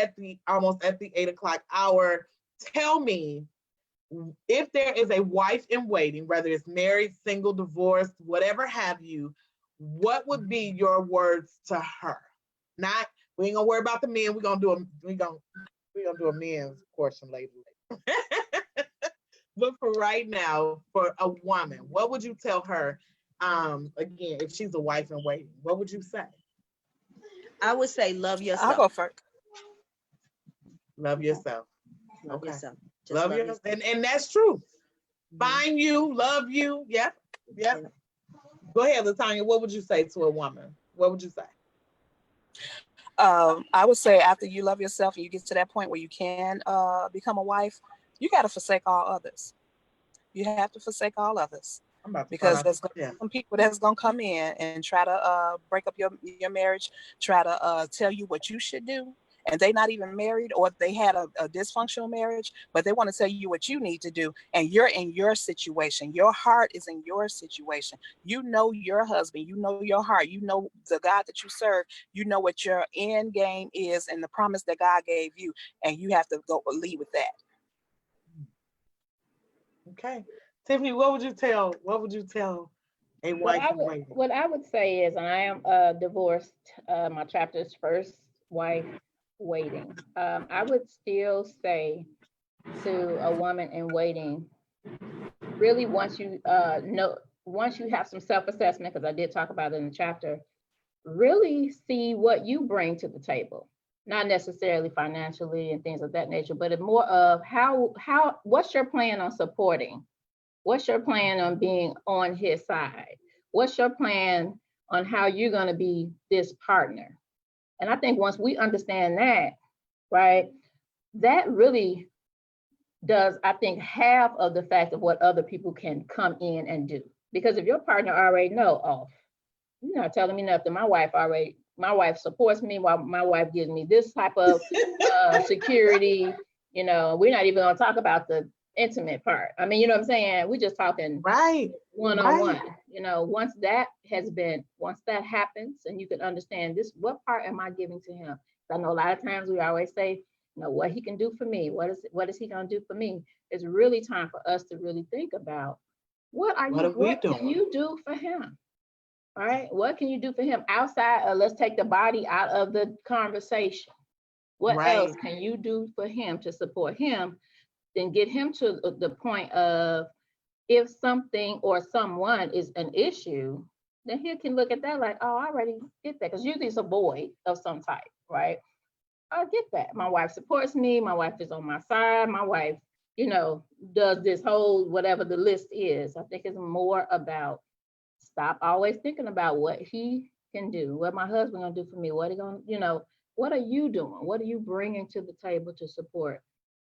almost at the 8 o'clock hour, tell me, if there is a wife in waiting, whether it's married, single, divorced, whatever have you, what would be your words to her? Not, we ain't gonna worry about the men. We're gonna do a men's portion later. But for right now, for a woman, what would you tell her? Again, if she's a wife in waiting, what would you say? I would say love yourself. I'll go first. Love yourself. Love Okay. yourself. Just Love yourself. And that's true. Find you, love you. Yep. Yep. Go ahead, Latanya. What would you say to a woman? What would you say? I would say after you love yourself and you get to that point where you can become a wife, you got to forsake all others. You have to forsake all others. Because there's going to be some people that's going to come in and try to break up your marriage, try to tell you what you should do. And they not even married, or they had a dysfunctional marriage, but they want to tell you what you need to do. And you're in your situation. Your heart is in your situation. You know your husband. You know your heart. You know the God that you serve. You know what your end game is and the promise that God gave you. And you have to go lead with that. Okay. Tiffany, what would you tell a wife in waiting? What I would say is, I am divorced. My chapter is first wife waiting. I would still say to a woman in waiting, really once you have some self-assessment, because I did talk about it in the chapter, really see what you bring to the table. Not necessarily financially and things of that nature, but it's more of what's your plan on supporting? What's your plan on being on his side? What's your plan on how you're going to be this partner? And I think once we understand that, right, that really does, I think, half of the fact of what other people can come in and do. Because if your partner already know, oh, you're not telling me nothing. My wife supports me. My wife gives me this type of security. You know, we're not even going to talk about the intimate part. I mean, you know what I'm saying? We're just talking one-on-one. You know, once that happens and you can understand this, what part am I giving to him? I know a lot of times we always say, you know, what he can do for me. What is he going to do for me? It's really time for us to really think about what can you do for him? All right. What can you do for him outside? Let's take the body out of the conversation. What else can you do for him to support him? Then get him to the point of, if something or someone is an issue, then he can look at that like, oh, I already get that. Because usually it's a void of some type, right? I get that. My wife supports me. My wife is on my side. My wife, you know, does this whole whatever the list is. I think it's more about stop always thinking about what he can do, what my husband gonna do for me, what he gonna, you know, What are you doing? What are you bringing to the table to support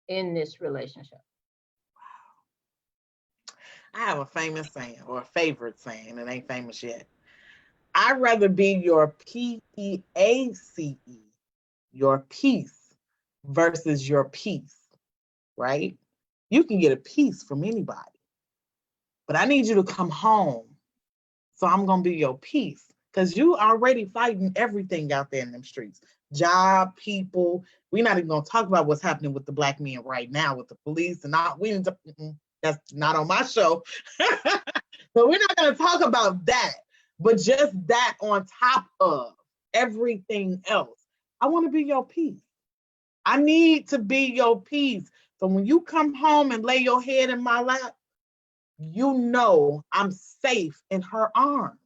in this relationship? I have a famous saying, or a favorite saying, it ain't famous yet. I'd rather be your PEACE, your peace, versus your peace, right? You can get a piece from anybody, but I need you to come home. So I'm going to be your peace, because you already fighting everything out there in them streets. Job, people. We're not even going to talk about what's happening with the Black men right now with the police and all. That's not on my show. So we're not going to talk about that, but just that on top of everything else. I want to be your peace. I need to be your peace. So when you come home and lay your head in my lap, you know I'm safe in her arms.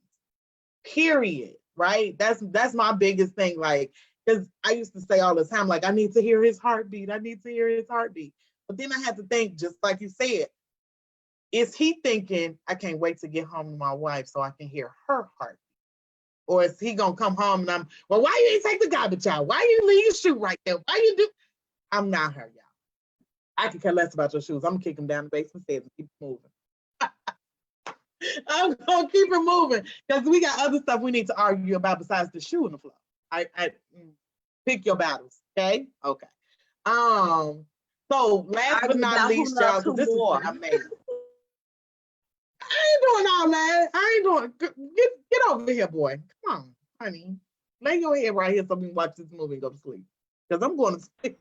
Period. Right? That's my biggest thing. Like, because I used to say all the time, like, I need to hear his heartbeat. I need to hear his heartbeat. But then I had to think, just like you said, is he thinking, I can't wait to get home to my wife so I can hear her heartbeat? Or is he gonna come home and well, why you ain't take the garbage out? Why you leave your shoe right there? Why you do? I'm not her, y'all. I could care less about your shoes. I'm gonna kick them down the basement stairs and keep moving. I'm gonna keep it moving because we got other stuff we need to argue about besides the shoe on the floor. I pick your battles, okay? Okay. So last but not least, y'all, because this is what I made. I ain't doing all that. I ain't doing. Get over here, boy. Come on, honey. Lay your head right here so we can watch this movie and go to sleep. Because I'm going to sleep.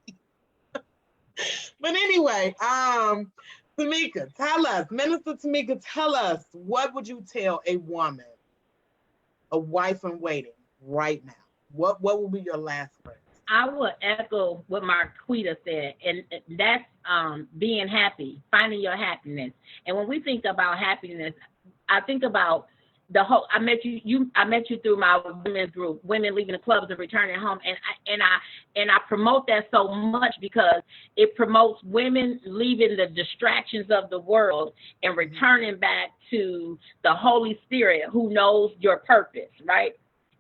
But anyway, Tamika, tell us, Minister Tamika, tell us, what would you tell a woman, a wife in waiting right now? What would be your last words? I would echo what Marquita said, and that's being happy, finding your happiness. And when we think about happiness, I think about the whole. I met you through my women's group, Women Leaving the Clubs and Returning Home, and I promote that so much because it promotes women leaving the distractions of the world and returning back to the Holy Spirit, who knows your purpose, right?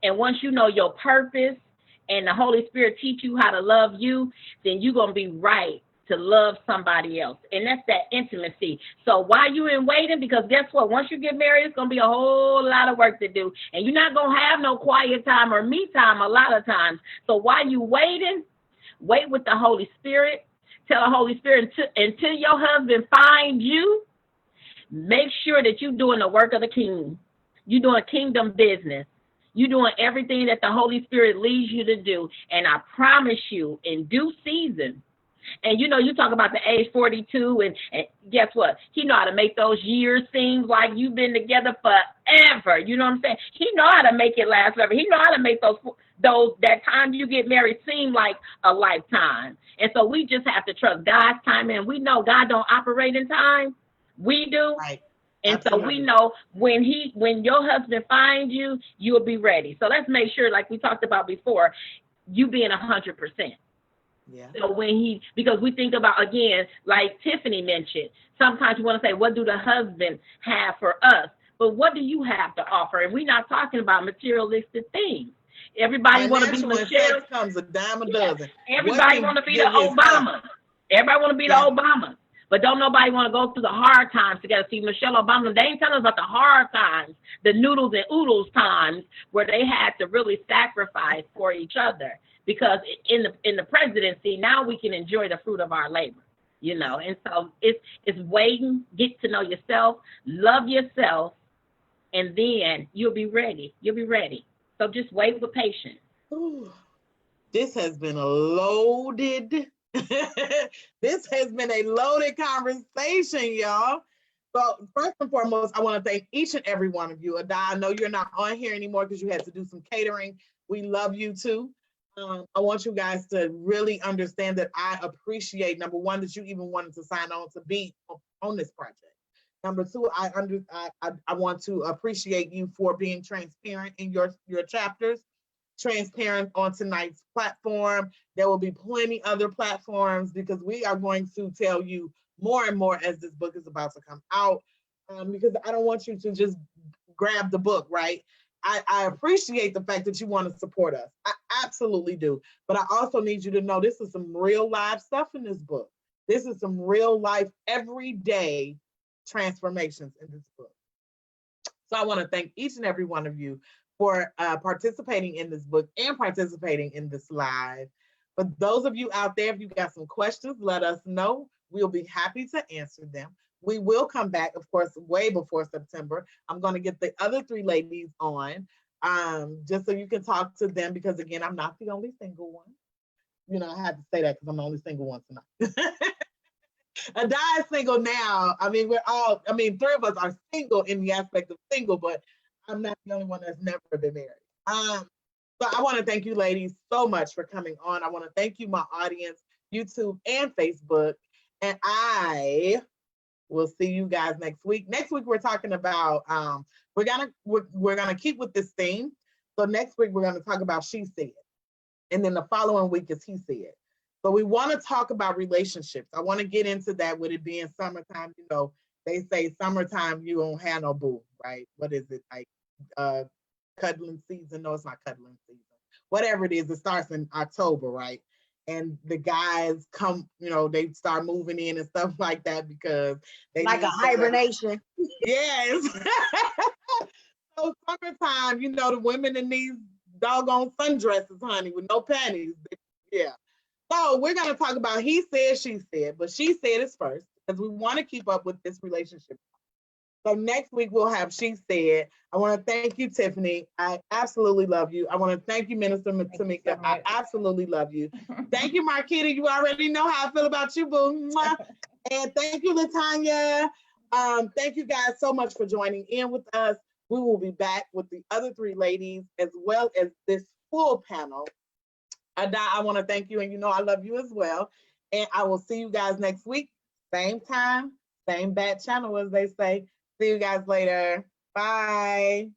And once you know your purpose, and the Holy Spirit teach you how to love you, then you're going to be right to love somebody else. And that's that intimacy. So while you're in waiting, because guess what? Once you get married, it's going to be a whole lot of work to do. And you're not going to have no quiet time or me time a lot of times. So while you're waiting, wait with the Holy Spirit. Tell the Holy Spirit until your husband finds you, make sure that you're doing the work of the king. You're doing kingdom business. You're doing everything that the Holy Spirit leads you to do. And I promise you, in due season, and you talk about the age 42, and guess what? He know how to make those years seem like you've been together forever. You know what I'm saying? He know how to make it last forever. He know how to make that time you get married seem like a lifetime. And so we just have to trust God's time, and we know God don't operate in time. We do. Right. And Absolutely. So we know when your husband finds you, you'll be ready. So let's make sure, like we talked about before, you being 100%. Yeah. So because we think about, again, like Tiffany mentioned, sometimes you want to say, what do the husband have for us? But what do you have to offer? And we're not talking about materialistic things. Everybody want to be Michelle. Comes a dime a dozen. Everybody want to be the Obama. Everybody want to be the Obama. But don't nobody want to go through the hard times together. See, Michelle Obama, they ain't telling us about the hard times, the noodles and oodles times where they had to really sacrifice for each other. Because in the presidency, now we can enjoy the fruit of our labor, And so it's waiting, get to know yourself, love yourself, and then you'll be ready. You'll be ready. So just wait with patience. Ooh, this has been a loaded. This has been a loaded conversation, y'all. So first and foremost, I want to thank each and every one of you. Ada, I know you're not on here anymore because you had to do some catering. We love you too. I want you guys to really understand that I appreciate, number one, that you even wanted to sign on to be on this project. Number two, I want to appreciate you for being transparent in your chapters. Transparent on tonight's platform. There will be plenty other platforms because we are going to tell you more and more as this book is about to come out, because I don't want you to just grab the book, right? I appreciate the fact that you want to support us. I absolutely do. But I also need you to know this is some real live stuff in this book. This is some real life, everyday transformations in this book. So I want to thank each and every one of you for participating in this book and participating in this live. For those of you out there, if you got some questions, let us know. We'll be happy to answer them. We will come back, of course, way before September. I'm going to get the other 3 ladies on just so you can talk to them, because again, I'm not the only single one. You know, I had to say that because I'm the only single one tonight. Adai is single now. I mean, 3 of us are single in the aspect of single, but I'm not the only one that's never been married. So I want to thank you ladies so much for coming on. I want to thank you, my audience, YouTube and Facebook. And I will see you guys next week. Next week, we're talking about, we're gonna keep with this theme. So next week, we're gonna talk about she said. And then the following week is he said. So we want to talk about relationships. I want to get into that with it being summertime. You know, they say summertime, you don't have no boo, right? What is it, like cuddling season? No, it's not cuddling season. Whatever it is, it starts in October, right? And the guys come, you know, they start moving in and stuff like that because they Like a hibernation. Yes. So summertime, you know, the women in these doggone sundresses, honey, with no panties. Yeah. So we're going to talk about he said, she said, but she said is first because we want to keep up with this relationship. So next week we'll have she said. I want to thank you, Tiffany. I absolutely love you. I want to thank you, Minister Tamika. I absolutely love you. Thank you, Marquita. You already know how I feel about you, boo. And thank you, Latanya. Thank you guys so much for joining in with us. We will be back with the other 3 ladies as well as this full panel. Ada, I want to thank you, and you know I love you as well. And I will see you guys next week. Same time, same bad channel, as they say. See you guys later. Bye.